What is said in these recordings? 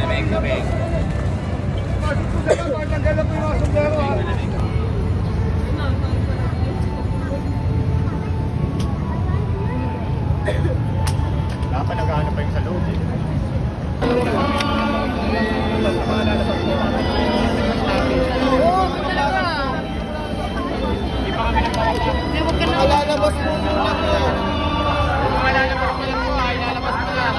Lamig. Tanggalan po yung mga sombrero ha. Dapat naghahanap pa yung sa loob eh. Lalabas po muna po. Lalabas mo lang po, lalabas mo lang.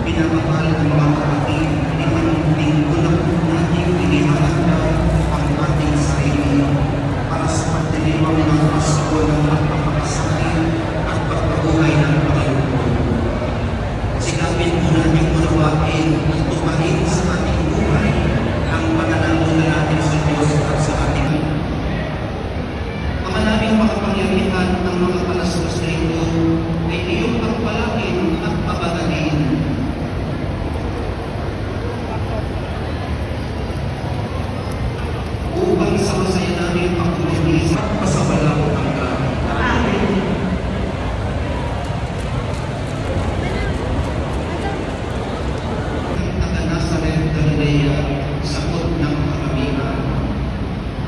Pinamahal ng mga kapatid, ipanunting ko na po natin inihahanda ang ating sarili para sa pagdiriwang ng Pasko ng pagpapakasakit at pagpabuhay ng Panginoon. Sikapin po natin unawain at tumahin sa ating buhay ang pananamunan natin sa Diyos at sa ating Ama naming makapangyarihan ng mga palaswas na ito ay iyong pagpalakin at pabagalin. Upang sa masaya namin pagkukulis at pasawalang hanggang. Amen. Taga Nazaret, Galilea, sagot ng karamihan.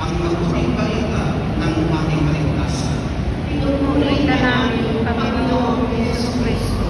Ang mabuting balita ng ating kaligtasan. Pinupuri ka namin, Panginoong Jesucristo.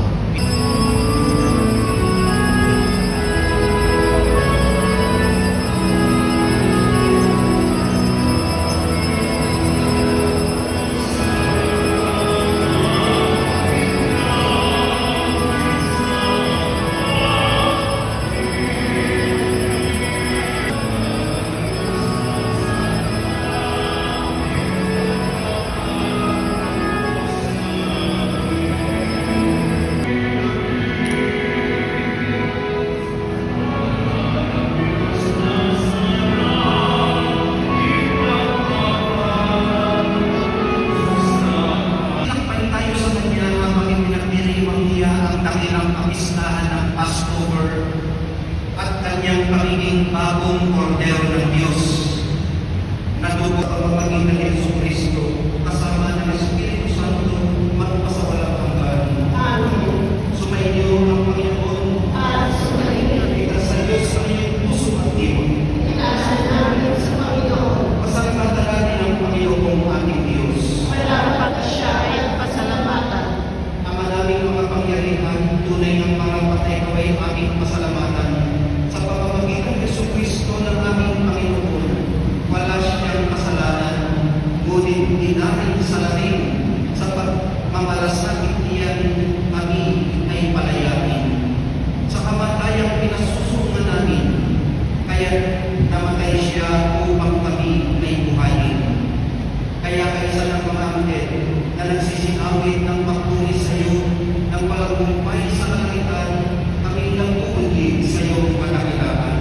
Pagiging bagong kordero ng Diyos na dugo ang pamamagitan ng Jesucristo kasama ng Espiritu Santo magpasawalang hanggan. Amen. Sumainyo ang Panginoon. Sumainyo. Ikasan Diyos sa inyong puso at timon. Ikasan namin sa Panginoon. Pasalamatan ang Panginoong ating Diyos. Wala siya ay pasalamatan. Ama naming mga pangyarihan, tunay ng mga patay na ay aming pasalamatan. Sa pamamagitan ng Jesucristo ng aming Panginoon, wala siyang kasalanan, ngunit di natin salarin sa pagmamalasakit niyan kami ay palayain. Sa kamatayang pinasusungan namin, kaya namatay siya upang kami ay buhayin. Kaya kaisa ng mga anghel na nagsisinawit ng pagtulis sa iyo ng palagumpay sa kalangitan, kami nagpupunggit sa iyong kadakilaan.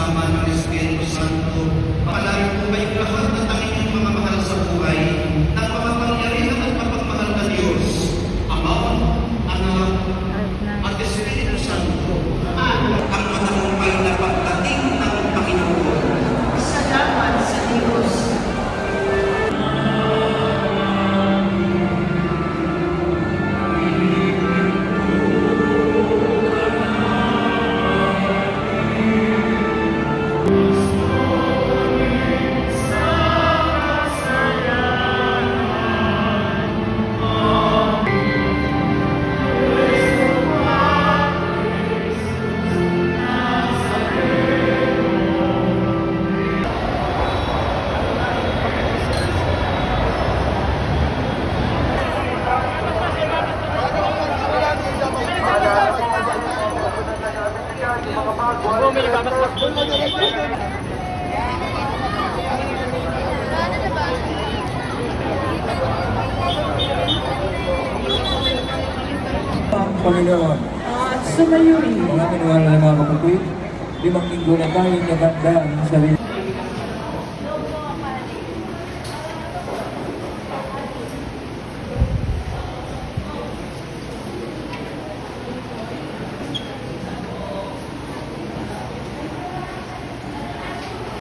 kasama ng Espiritu Santo. Pagpalain po kayong lahat at ang inyong mga mahal sa buhay ng makapangyarihan at mapagmahal na Diyos, Ama, Anak, at Espiritu Santo. Ang matagumpay na pagdating ng Panginoon. Salamat sa Diyos. Panginoon, At sumayo rin. mga minuwala ng mga kapatid, 5 linggo na tayo naganda ang sarili.